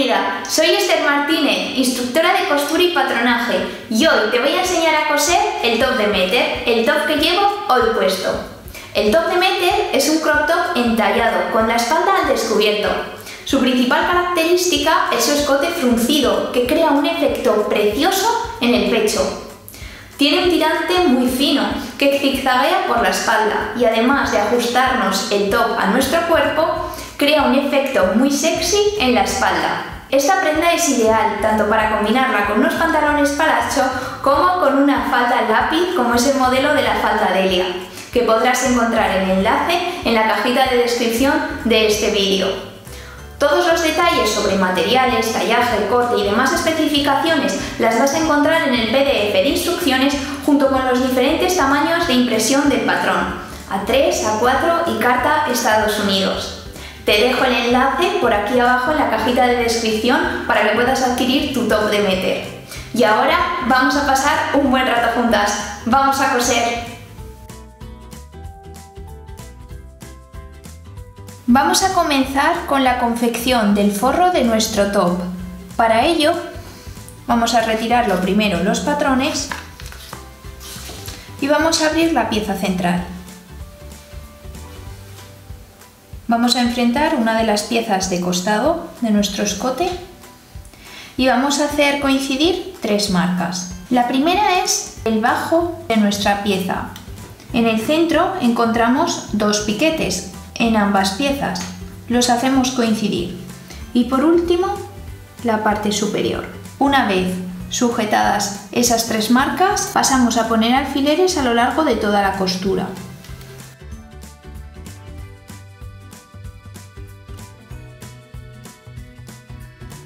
Bienvenida, soy Esther Martínez, instructora de costura y patronaje, y hoy te voy a enseñar a coser el top de Meter, el top que llevo hoy puesto. El top de Meter es un crop top entallado, con la espalda al descubierto. Su principal característica es su escote fruncido, que crea un efecto precioso en el pecho. Tiene un tirante muy fino, que zigzaguea por la espalda, y además de ajustarnos el top a nuestro cuerpo, crea un efecto muy sexy en la espalda. Esta prenda es ideal tanto para combinarla con unos pantalones palacho como con una falda lápiz, como es el modelo de la falda Delia, que podrás encontrar el enlace en la cajita de descripción de este vídeo. Todos los detalles sobre materiales, tallaje, corte y demás especificaciones las vas a encontrar en el PDF de instrucciones junto con los diferentes tamaños de impresión del patrón, A3, A4 y carta Estados Unidos. Te dejo el enlace por aquí abajo en la cajita de descripción para que puedas adquirir tu top de Meter. Y ahora vamos a pasar un buen rato juntas. ¡Vamos a coser! Vamos a comenzar con la confección del forro de nuestro top. Para ello vamos a retirar lo primero los patrones y vamos a abrir la pieza central. Vamos a enfrentar una de las piezas de costado de nuestro escote y vamos a hacer coincidir tres marcas. La primera es el bajo de nuestra pieza. En el centro encontramos dos piquetes en ambas piezas. Los hacemos coincidir. Y por último, la parte superior. Una vez sujetadas esas tres marcas, pasamos a poner alfileres a lo largo de toda la costura.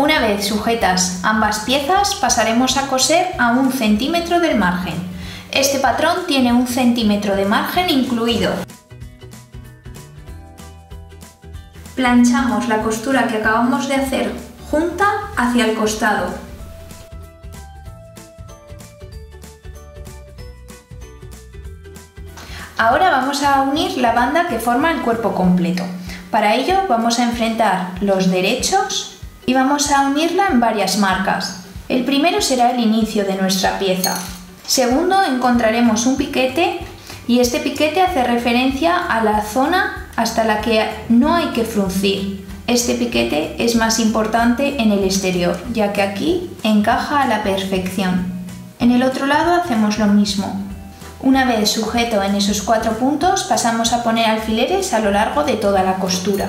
Una vez sujetas ambas piezas, pasaremos a coser a 1 centímetro del margen. Este patrón tiene 1 centímetro de margen incluido. Planchamos la costura que acabamos de hacer junta hacia el costado. Ahora vamos a unir la banda que forma el cuerpo completo. Para ello vamos a enfrentar los derechos y vamos a unirla en varias marcas. El primero será el inicio de nuestra pieza. Segundo, encontraremos un piquete y este piquete hace referencia a la zona hasta la que no hay que fruncir. Este piquete es más importante en el exterior, ya que aquí encaja a la perfección. En el otro lado hacemos lo mismo. Una vez sujeto en esos 4 puntos, pasamos a poner alfileres a lo largo de toda la costura.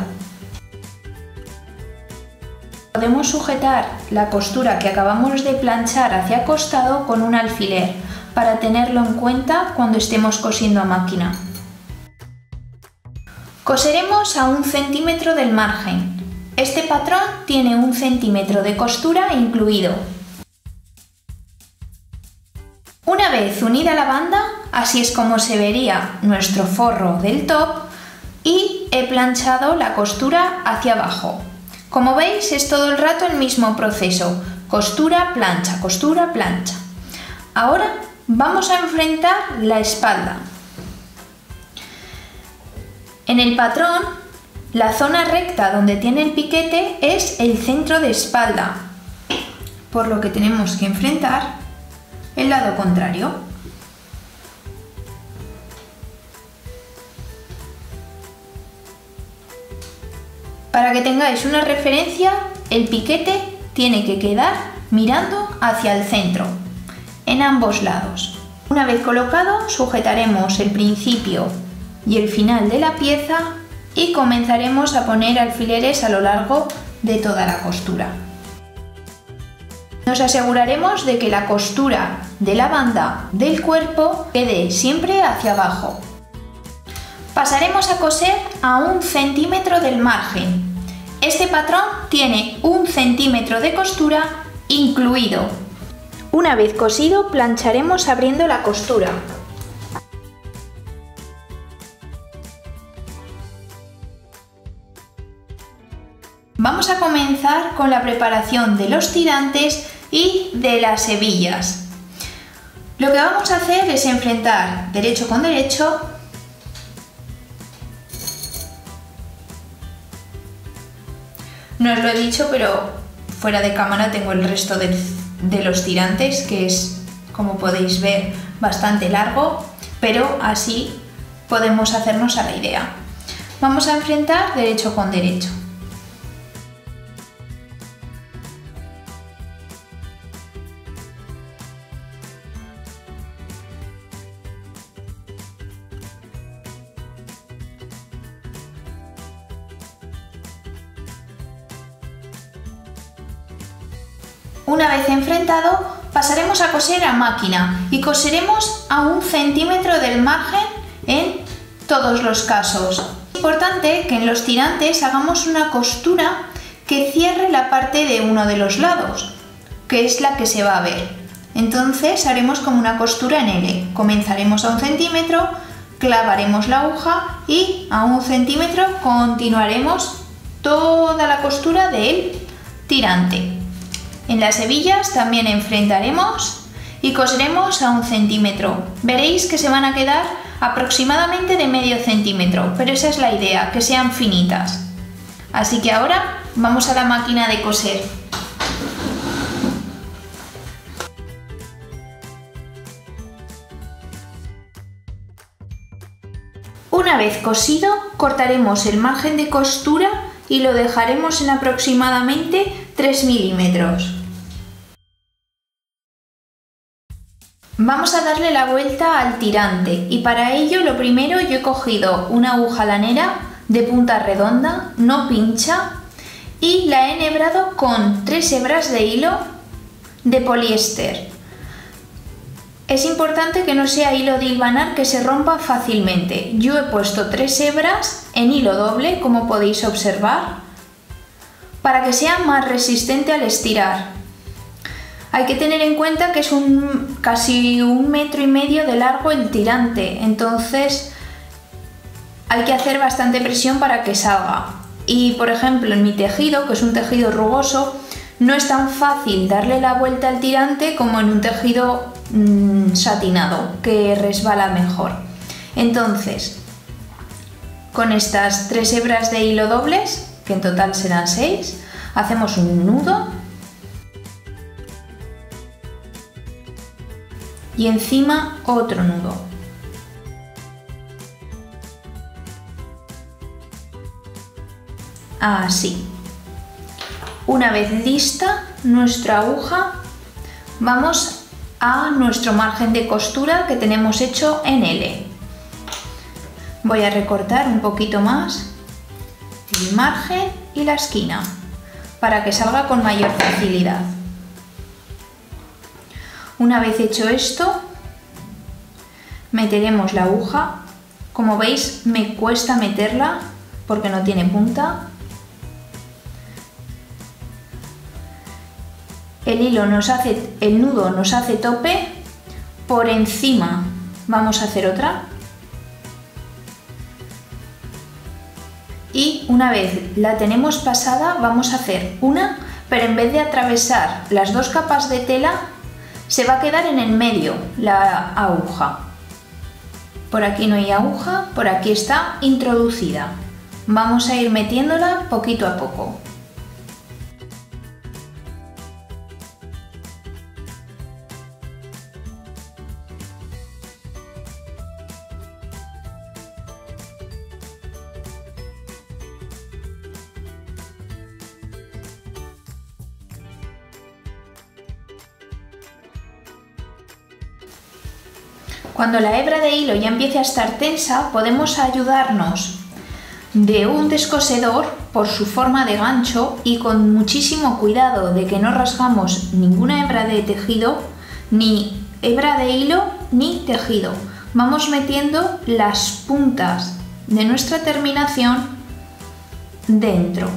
Podemos sujetar la costura que acabamos de planchar hacia costado con un alfiler, para tenerlo en cuenta cuando estemos cosiendo a máquina. Coseremos a 1 centímetro del margen. Este patrón tiene 1 centímetro de costura incluido. Una vez unida la banda, así es como se vería nuestro forro del top, y he planchado la costura hacia abajo. Como veis, es todo el rato el mismo proceso, costura, plancha, costura, plancha. Ahora vamos a enfrentar la espalda. En el patrón, la zona recta donde tiene el piquete es el centro de espalda, por lo que tenemos que enfrentar el lado contrario. Para que tengáis una referencia, el piquete tiene que quedar mirando hacia el centro, en ambos lados. Una vez colocado, sujetaremos el principio y el final de la pieza y comenzaremos a poner alfileres a lo largo de toda la costura. Nos aseguraremos de que la costura de la banda del cuerpo quede siempre hacia abajo. Pasaremos a coser a 1 centímetro del margen. Este patrón tiene 1 centímetro de costura incluido. Una vez cosido, plancharemos abriendo la costura. Vamos a comenzar con la preparación de los tirantes y de las hebillas. Lo que vamos a hacer es enfrentar derecho con derecho No os lo he dicho, pero fuera de cámara tengo el resto de los tirantes, que es, como podéis ver, bastante largo, pero así podemos hacernos a la idea. Vamos a enfrentar derecho con derecho. Una vez enfrentado, pasaremos a coser a máquina y coseremos a 1 centímetro del margen en todos los casos. Es importante que en los tirantes hagamos una costura que cierre la parte de uno de los lados, que es la que se va a ver. Entonces haremos como una costura en L. Comenzaremos a 1 centímetro, clavaremos la aguja y a 1 centímetro continuaremos toda la costura del tirante. En las hebillas también enfrentaremos y coseremos a 1 centímetro. Veréis que se van a quedar aproximadamente de medio centímetro, pero esa es la idea, que sean finitas. Así que ahora vamos a la máquina de coser. Una vez cosido, cortaremos el margen de costura y lo dejaremos en aproximadamente 3 milímetros. Vamos a darle la vuelta al tirante y para ello lo primero yo he cogido una aguja lanera de punta redonda, no pincha, y la he enhebrado con 3 hebras de hilo de poliéster. Es importante que no sea hilo de hilvanar, que se rompa fácilmente. Yo he puesto 3 hebras en hilo doble, como podéis observar, para que sea más resistente al estirar. Hay que tener en cuenta que es casi 1,5 metros de largo el tirante, entonces hay que hacer bastante presión para que salga. Y por ejemplo en mi tejido, que es un tejido rugoso, no es tan fácil darle la vuelta al tirante como en un tejido satinado, que resbala mejor. Entonces, con estas 3 hebras de hilo dobles, que en total serán 6, hacemos un nudo y encima otro nudo. Así. Una vez lista nuestra aguja, vamos a nuestro margen de costura que tenemos hecho en L. Voy a recortar un poquito más el margen y la esquina para que salga con mayor facilidad. Una vez hecho esto, meteremos la aguja. Como veis, me cuesta meterla porque no tiene punta. El nudo nos hace tope. Por encima vamos a hacer otra. Y una vez la tenemos pasada, vamos a hacer una, pero en vez de atravesar las 2 capas de tela, se va a quedar en el medio la aguja. Por aquí no hay aguja, por aquí está introducida. Vamos a ir metiéndola poquito a poco. Cuando la hebra de hilo ya empiece a estar tensa, podemos ayudarnos de un descosedor por su forma de gancho y con muchísimo cuidado de que no rasgamos ninguna hebra de tejido, ni hebra de hilo, ni tejido. Vamos metiendo las puntas de nuestra terminación dentro.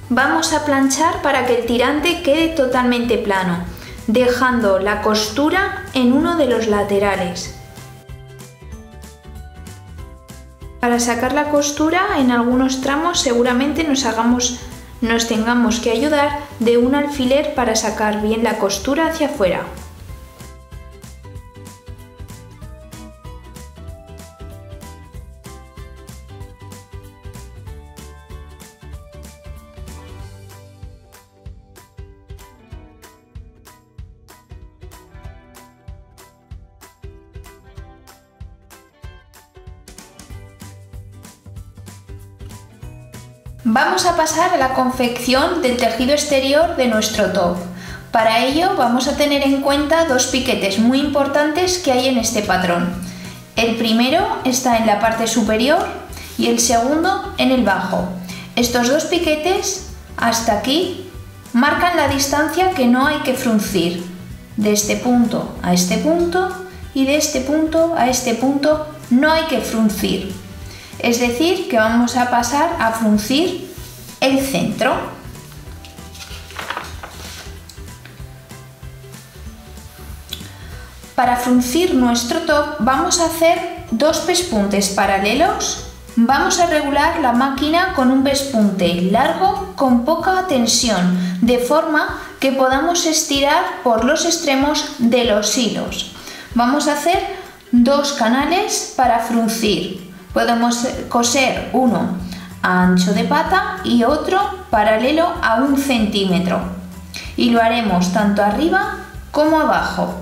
Vamos a planchar para que el tirante quede totalmente plano, dejando la costura en uno de los laterales. Para sacar la costura en algunos tramos seguramente nos tengamos que ayudar de un alfiler para sacar bien la costura hacia afuera. Vamos a pasar a la confección del tejido exterior de nuestro top. Para ello vamos a tener en cuenta dos piquetes muy importantes que hay en este patrón. El primero está en la parte superior y el segundo en el bajo. Estos dos piquetes hasta aquí marcan la distancia que no hay que fruncir. De este punto a este punto y de este punto a este punto no hay que fruncir. Es decir, que vamos a pasar a fruncir el centro. Para fruncir nuestro top vamos a hacer dos pespuntes paralelos. Vamos a regular la máquina con un pespunte largo con poca tensión, de forma que podamos estirar por los extremos de los hilos. Vamos a hacer dos canales para fruncir. Podemos coser uno a ancho de pata y otro paralelo a 1 centímetro. Y lo haremos tanto arriba como abajo.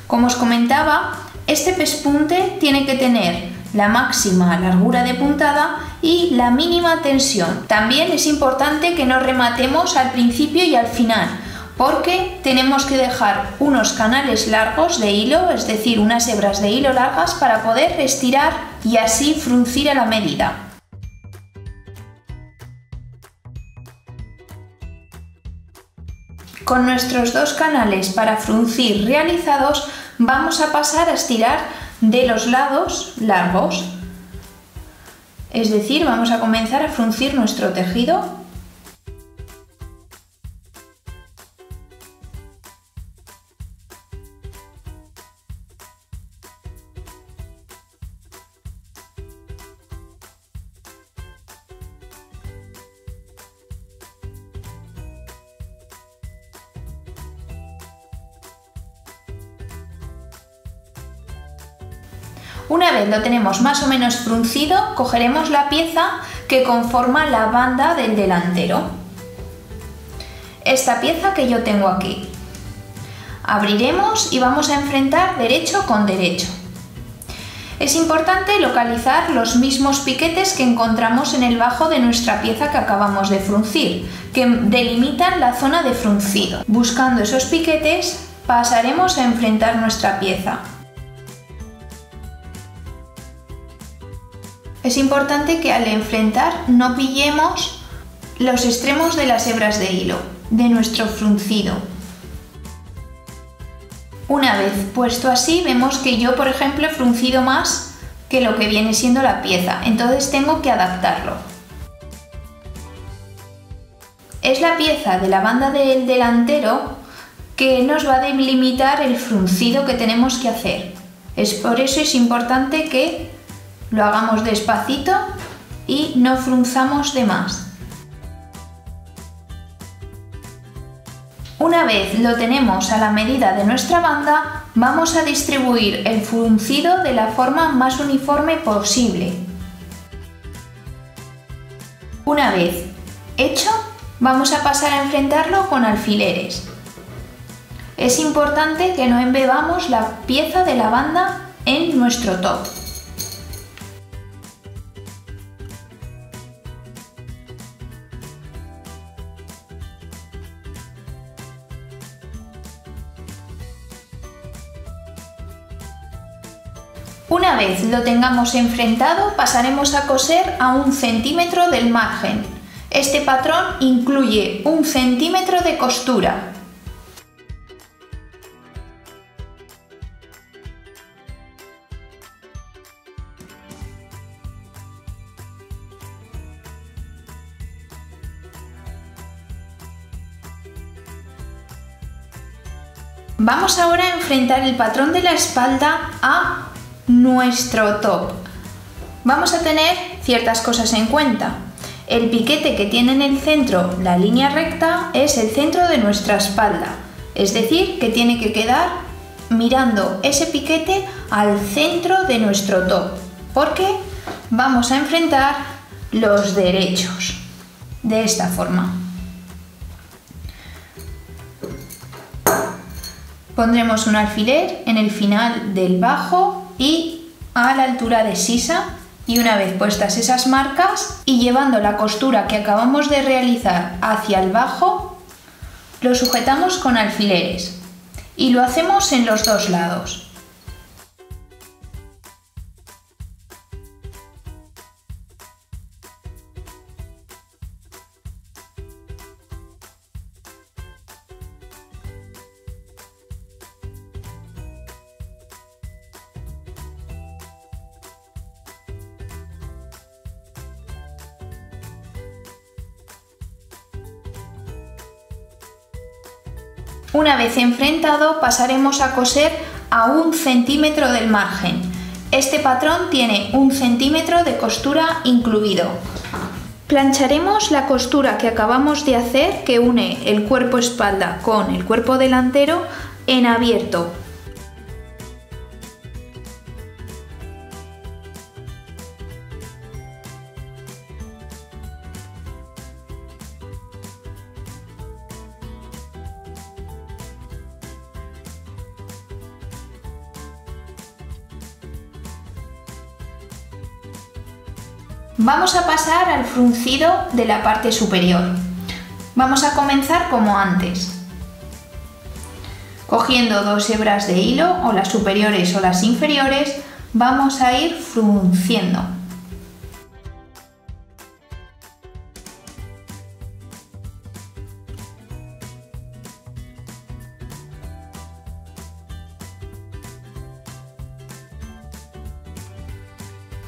Como os comentaba, este pespunte tiene que tener la máxima largura de puntada y la mínima tensión. También es importante que no rematemos al principio y al final, porque tenemos que dejar unos canales largos de hilo, es decir, unas hebras de hilo largas para poder estirar y así fruncir a la medida. Con nuestros dos canales para fruncir realizados, vamos a pasar a estirar de los lados largos. Es decir, vamos a comenzar a fruncir nuestro tejido. Una vez lo tenemos más o menos fruncido, cogeremos la pieza que conforma la banda del delantero. Esta pieza que yo tengo aquí. Abriremos y vamos a enfrentar derecho con derecho. Es importante localizar los mismos piquetes que encontramos en el bajo de nuestra pieza que acabamos de fruncir, que delimitan la zona de fruncido. Buscando esos piquetes, pasaremos a enfrentar nuestra pieza. Es importante que al enfrentar no pillemos los extremos de las hebras de hilo de nuestro fruncido. Una vez puesto así, vemos que yo, por ejemplo, he fruncido más que lo que viene siendo la pieza, entonces tengo que adaptarlo. Es la pieza de la banda del delantero que nos va a delimitar el fruncido que tenemos que hacer. Por eso es importante que lo hagamos despacito y no frunzamos de más. Una vez lo tenemos a la medida de nuestra banda, vamos a distribuir el fruncido de la forma más uniforme posible. Una vez hecho, vamos a pasar a enfrentarlo con alfileres. Es importante que no embebamos la pieza de la banda en nuestro top. Una vez lo tengamos enfrentado, pasaremos a coser a 1 centímetro del margen. Este patrón incluye 1 centímetro de costura. Vamos ahora a enfrentar el patrón de la espalda a nuestro top. Vamos a tener ciertas cosas en cuenta. El piquete que tiene en el centro la línea recta es el centro de nuestra espalda, es decir, que tiene que quedar mirando ese piquete al centro de nuestro top, porque vamos a enfrentar los derechos de esta forma. Pondremos un alfiler en el final del bajo y a la altura de sisa, y una vez puestas esas marcas y llevando la costura que acabamos de realizar hacia el bajo, lo sujetamos con alfileres y lo hacemos en los dos lados. Una vez enfrentado, pasaremos a coser a 1 centímetro del margen. Este patrón tiene 1 centímetro de costura incluido. Plancharemos la costura que acabamos de hacer, que une el cuerpo espalda con el cuerpo delantero, en abierto. Vamos a pasar al fruncido de la parte superior. Vamos a comenzar como antes, cogiendo 2 hebras de hilo, o las superiores o las inferiores, vamos a ir frunciendo.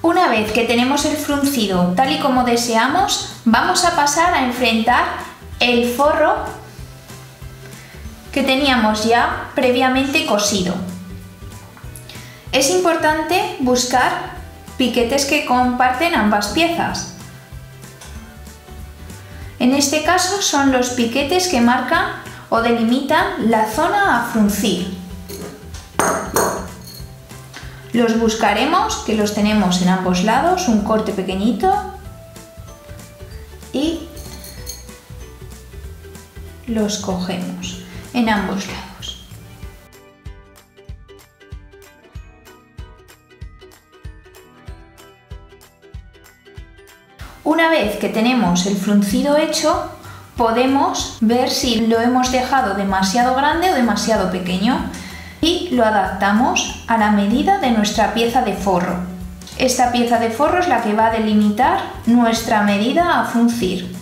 Una vez que tenemos el fruncido tal y como deseamos, vamos a pasar a enfrentar el forro que teníamos ya previamente cosido. Es importante buscar piquetes que comparten ambas piezas. En este caso son los piquetes que marcan o delimitan la zona a fruncir. Los buscaremos, que los tenemos en ambos lados, un corte pequeñito, y los cogemos en ambos lados. Una vez que tenemos el fruncido hecho, podemos ver si lo hemos dejado demasiado grande o demasiado pequeño, y lo adaptamos a la medida de nuestra pieza de forro. Esta pieza de forro es la que va a delimitar nuestra medida a fruncir.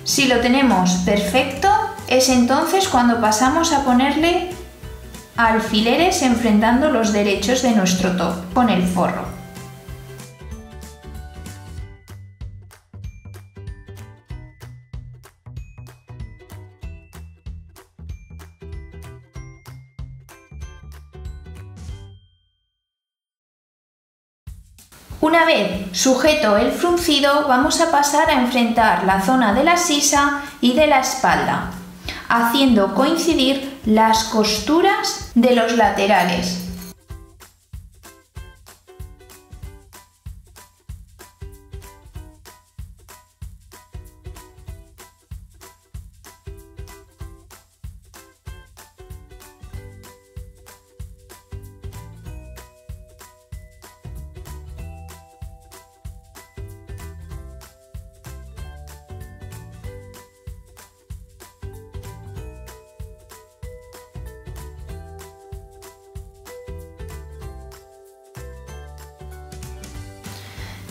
Si lo tenemos perfecto, es entonces cuando pasamos a ponerle alfileres enfrentando los derechos de nuestro top con el forro. Una vez sujeto el fruncido, vamos a pasar a enfrentar la zona de la sisa y de la espalda, haciendo coincidir las costuras de los laterales.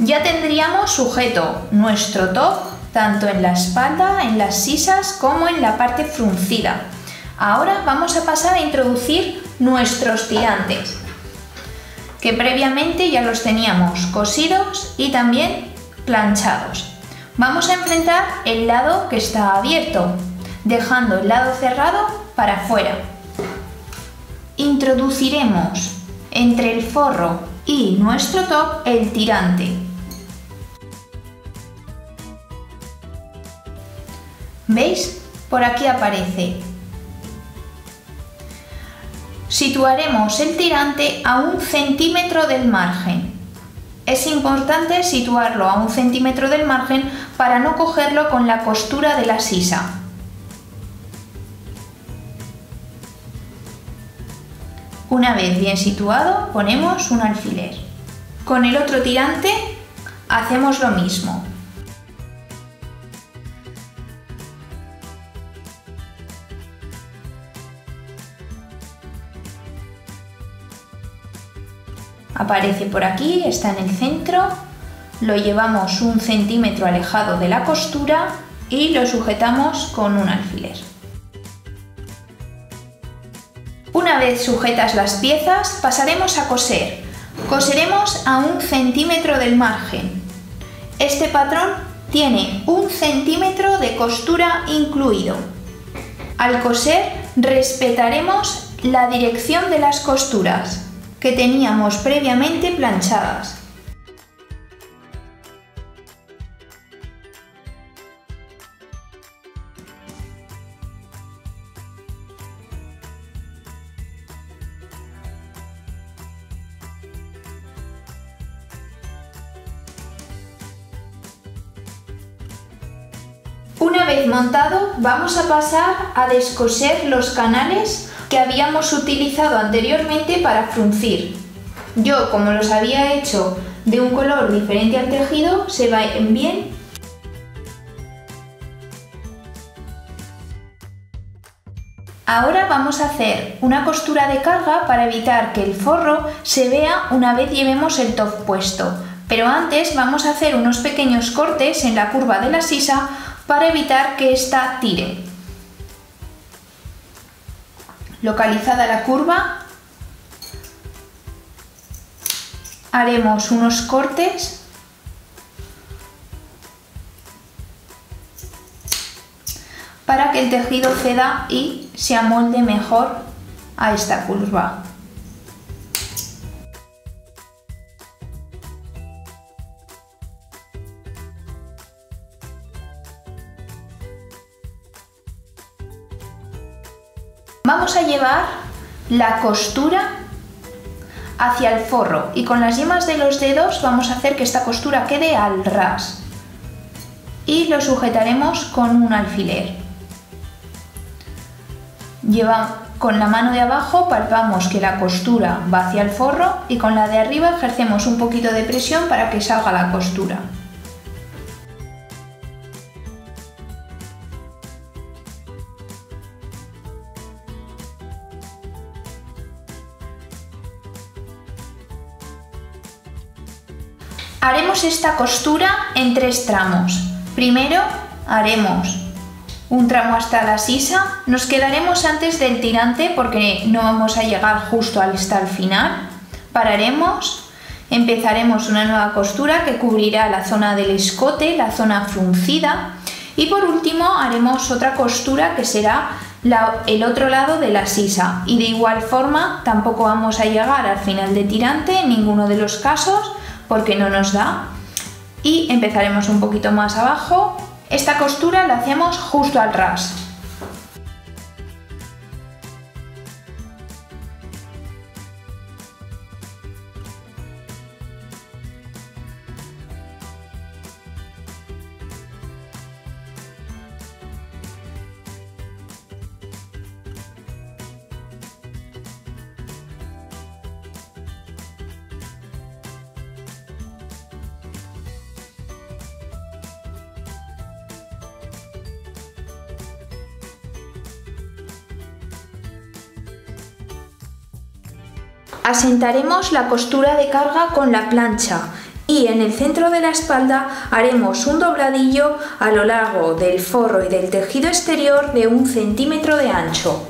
Ya tendríamos sujeto nuestro top tanto en la espalda, en las sisas como en la parte fruncida. Ahora vamos a pasar a introducir nuestros tirantes, que previamente ya los teníamos cosidos y también planchados. Vamos a enfrentar el lado que está abierto. dejando el lado cerrado para afuera. Introduciremos entre el forro y nuestro top el tirante. ¿Veis? Por aquí aparece. Situaremos el tirante a 1 centímetro del margen. Es importante situarlo a 1 centímetro del margen para no cogerlo con la costura de la sisa. Una vez bien situado, ponemos un alfiler. Con el otro tirante hacemos lo mismo. Aparece por aquí, está en el centro, lo llevamos 1 centímetro alejado de la costura y lo sujetamos con un alfiler. Una vez sujetas las piezas, pasaremos a coser. Coseremos a 1 centímetro del margen. Este patrón tiene 1 centímetro de costura incluido. Al coser respetaremos la dirección de las costuras que teníamos previamente planchadas. Una vez montado, vamos a pasar a descoser los canales que habíamos utilizado anteriormente para fruncir. Yo, como los había hecho de un color diferente al tejido, se ven bien. Ahora vamos a hacer una costura de carga para evitar que el forro se vea una vez llevemos el top puesto. Pero antes vamos a hacer unos pequeños cortes en la curva de la sisa para evitar que ésta tire. Localizada la curva, haremos unos cortes para que el tejido ceda y se amolde mejor a esta curva. Vamos a llevar la costura hacia el forro y con las yemas de los dedos vamos a hacer que esta costura quede al ras y lo sujetaremos con un alfiler. Con la mano de abajo palpamos que la costura va hacia el forro y con la de arriba ejercemos un poquito de presión para que salga la costura. Haremos esta costura en 3 tramos. Primero haremos un tramo hasta la sisa, nos quedaremos antes del tirante porque no vamos a llegar justo hasta el final. Pararemos, empezaremos una nueva costura que cubrirá la zona del escote, la zona fruncida y por último haremos otra costura que será el otro lado de la sisa y de igual forma tampoco vamos a llegar al final de tirante en ninguno de los casos porque no nos da y empezaremos un poquito más abajo. Esta costura la hacemos justo al ras. Asentaremos la costura de carga con la plancha y en el centro de la espalda haremos un dobladillo a lo largo del forro y del tejido exterior de 1 centímetro de ancho.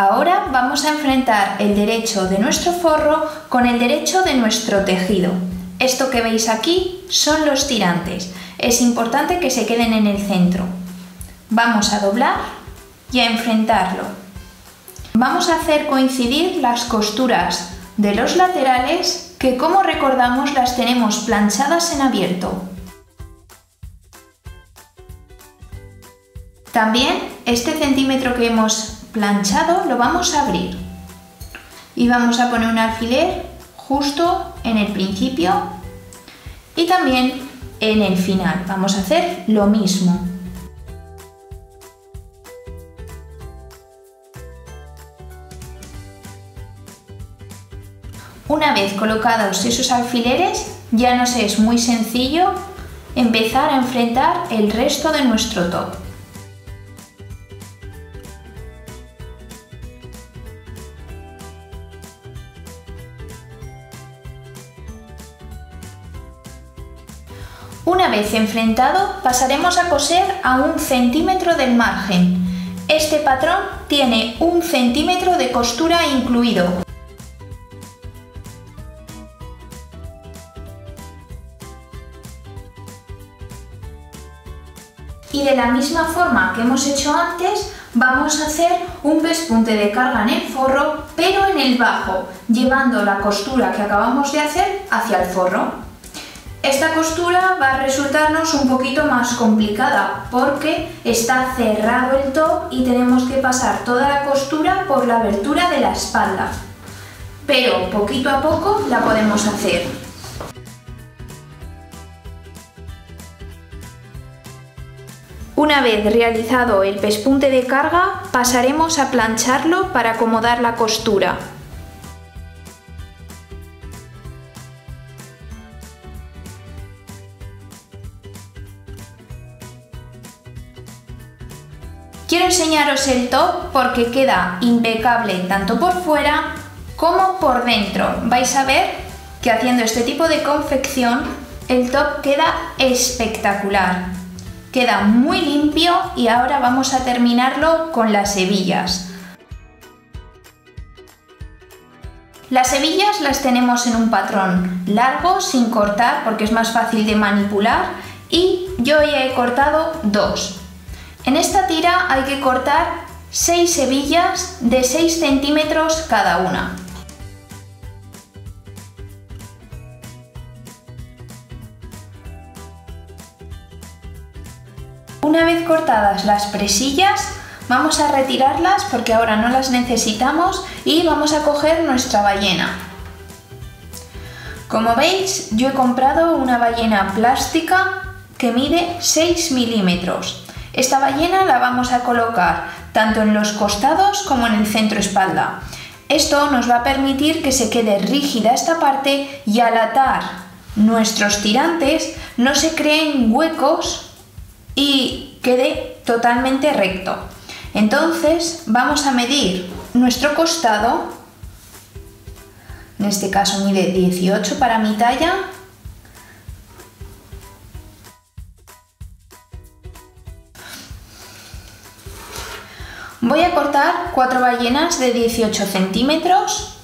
Ahora vamos a enfrentar el derecho de nuestro forro con el derecho de nuestro tejido. Esto que veis aquí son los tirantes. Es importante que se queden en el centro. Vamos a doblar y a enfrentarlo. Vamos a hacer coincidir las costuras de los laterales que, como recordamos, las tenemos planchadas en abierto. También este centímetro que hemos planchado lo vamos a abrir y vamos a poner un alfiler justo en el principio y también en el final. Vamos a hacer lo mismo. Una vez colocados esos alfileres, ya nos es muy sencillo empezar a enfrentar el resto de nuestro top. Una vez enfrentado, pasaremos a coser a 1 centímetro del margen. Este patrón tiene 1 centímetro de costura incluido. Y de la misma forma que hemos hecho antes, vamos a hacer un pespunte de carga en el forro, pero en el bajo, llevando la costura que acabamos de hacer hacia el forro. Esta costura va a resultarnos un poquito más complicada porque está cerrado el top y tenemos que pasar toda la costura por la abertura de la espalda. Pero poquito a poco la podemos hacer. Una vez realizado el pespunte de carga, pasaremos a plancharlo para acomodar la costura. Quiero enseñaros el top porque queda impecable tanto por fuera como por dentro. Vais a ver que haciendo este tipo de confección el top queda espectacular. Queda muy limpio y ahora vamos a terminarlo con las hebillas. Las hebillas las tenemos en un patrón largo, sin cortar porque es más fácil de manipular, y yo ya he cortado 2. En esta tira hay que cortar 6 hebillas de 6 centímetros cada una. Una vez cortadas las presillas, vamos a retirarlas porque ahora no las necesitamos y vamos a coger nuestra ballena. Como veis, yo he comprado una ballena plástica que mide 6 milímetros. Esta ballena la vamos a colocar tanto en los costados como en el centro espalda. Esto nos va a permitir que se quede rígida esta parte y al atar nuestros tirantes no se creen huecos y quede totalmente recto. Entonces vamos a medir nuestro costado, en este caso mide 18 para mi talla. Voy a cortar 4 ballenas de 18 centímetros.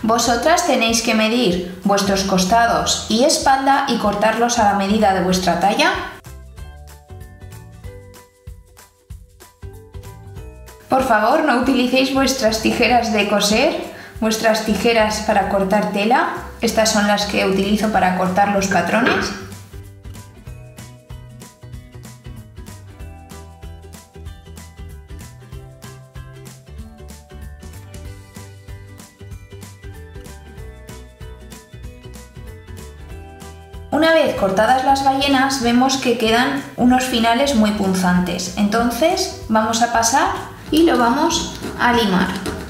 Vosotras tenéis que medir vuestros costados y espalda y cortarlos a la medida de vuestra talla. Por favor, no utilicéis vuestras tijeras de coser, vuestras tijeras para cortar tela. Estas son las que utilizo para cortar los patrones. Una vez cortadas las ballenas vemos que quedan unos finales muy punzantes, entonces vamos a pasar y lo vamos a limar.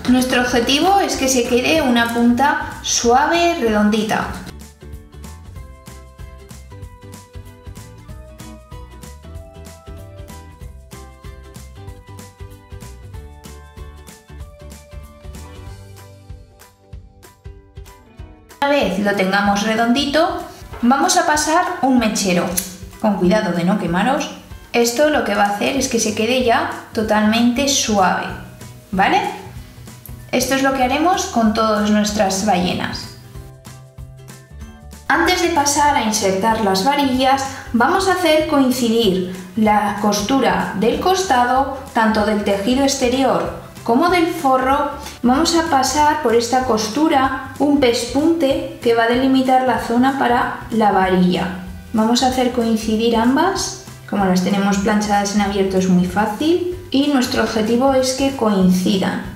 Nuestro objetivo es que se quede una punta suave, redondita. Una vez lo tengamos redondito, vamos a pasar un mechero, con cuidado de no quemaros. Esto lo que va a hacer es que se quede ya totalmente suave, ¿vale? Esto es lo que haremos con todas nuestras ballenas. Antes de pasar a insertar las varillas, vamos a hacer coincidir la costura del costado, tanto del tejido exterior como del forro. Vamos a pasar por esta costura un pespunte que va a delimitar la zona para la varilla. Vamos a hacer coincidir ambas, como las tenemos planchadas en abierto es muy fácil y nuestro objetivo es que coincidan.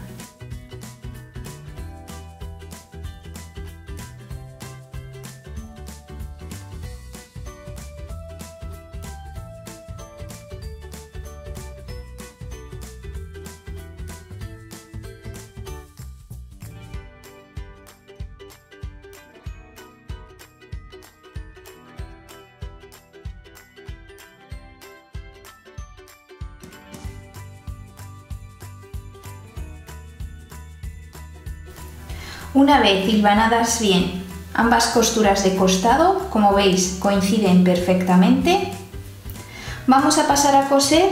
Una vez hilvanadas bien ambas costuras de costado, como veis coinciden perfectamente, vamos a pasar a coser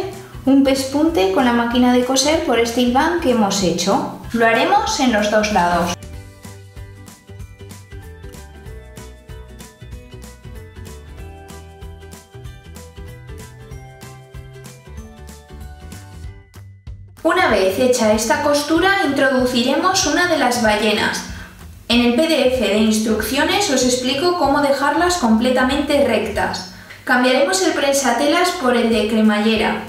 un pespunte con la máquina de coser por este hilván que hemos hecho. Lo haremos en los dos lados. Una vez hecha esta costura, introduciremos una de las ballenas. En el PDF de instrucciones os explico cómo dejarlas completamente rectas. Cambiaremos el prensatelas por el de cremallera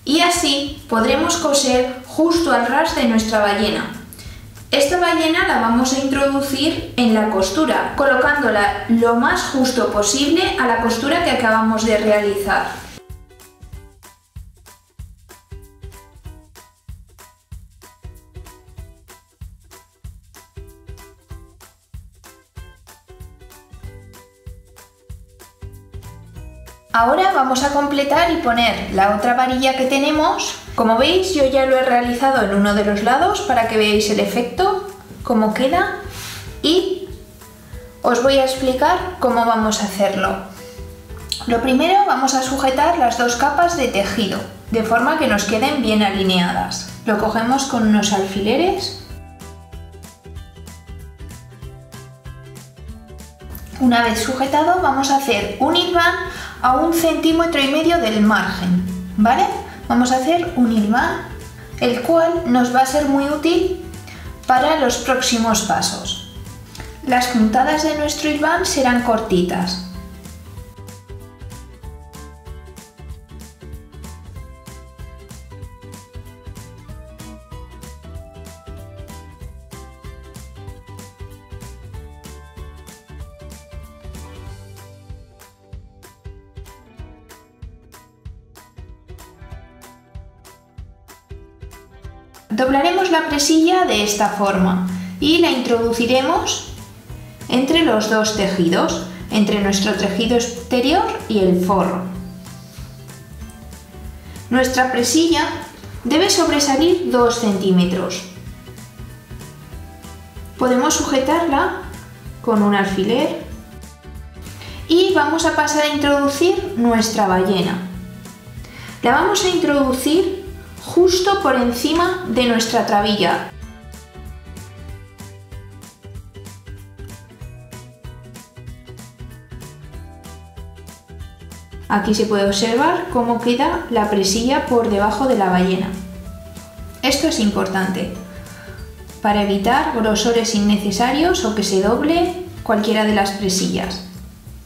y así podremos coser justo al ras de nuestra ballena. Esta ballena la vamos a introducir en la costura, colocándola lo más justo posible a la costura que acabamos de realizar. Ahora vamos a completar y poner la otra varilla que tenemos. Como veis, yo ya lo he realizado en uno de los lados para que veáis el efecto, cómo queda, y os voy a explicar cómo vamos a hacerlo. Lo primero, vamos a sujetar las dos capas de tejido, de forma que nos queden bien alineadas. Lo cogemos con unos alfileres. Una vez sujetado, vamos a hacer un hilván a 1,5 centímetros del margen, ¿vale? Vamos a hacer un hilván, el cual nos va a ser muy útil para los próximos pasos. Las puntadas de nuestro hilván serán cortitas. Doblaremos la presilla de esta forma y la introduciremos entre los dos tejidos, entre nuestro tejido exterior y el forro. Nuestra presilla debe sobresalir 2 centímetros. Podemos sujetarla con un alfiler y vamos a pasar a introducir nuestra ballena. La vamos a introducir justo por encima de nuestra trabilla. Aquí se puede observar cómo queda la presilla por debajo de la ballena. Esto es importante para evitar grosores innecesarios o que se doble cualquiera de las presillas.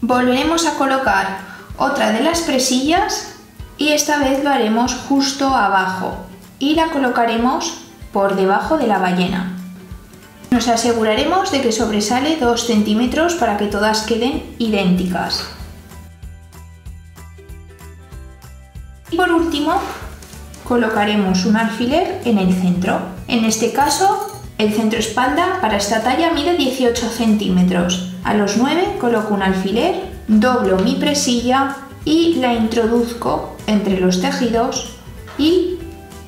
Volveremos a colocar otra de las presillas y esta vez lo haremos justo abajo y la colocaremos por debajo de la ballena. Nos aseguraremos de que sobresale 2 centímetros para que todas queden idénticas. Y por último, colocaremos un alfiler en el centro. En este caso, el centro espalda para esta talla mide 18 centímetros. A los 9 coloco un alfiler, doblo mi presilla y la introduzco entre los tejidos y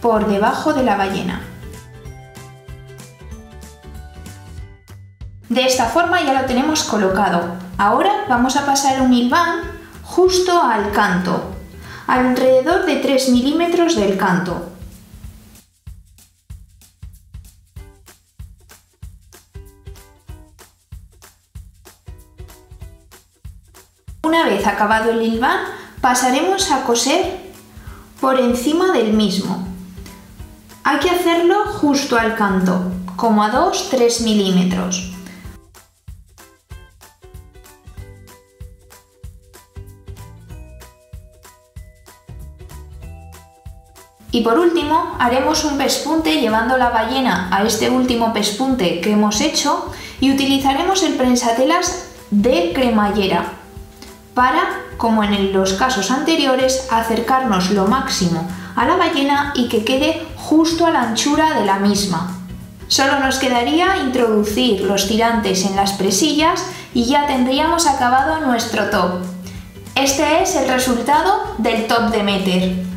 por debajo de la ballena. De esta forma ya lo tenemos colocado. Ahora vamos a pasar un hilván justo al canto, alrededor de 3 milímetros del canto. vez acabado el hilván, pasaremos a coser por encima del mismo. Hay que hacerlo justo al canto, como a 2-3 milímetros. Y por último haremos un pespunte llevando la ballena a este último pespunte que hemos hecho y utilizaremos el prensatelas de cremallera para, como en los casos anteriores, acercarnos lo máximo a la ballena y que quede justo a la anchura de la misma. Solo nos quedaría introducir los tirantes en las presillas y ya tendríamos acabado nuestro top. Este es el resultado del top de Meter.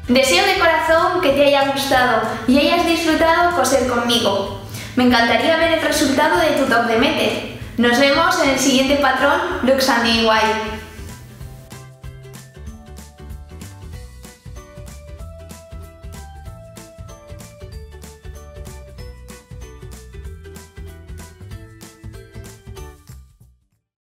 Deseo de corazón que te haya gustado y hayas disfrutado coser conmigo. Me encantaría ver el resultado de tu top de Meter. Nos vemos en el siguiente patrón Looks and DIY.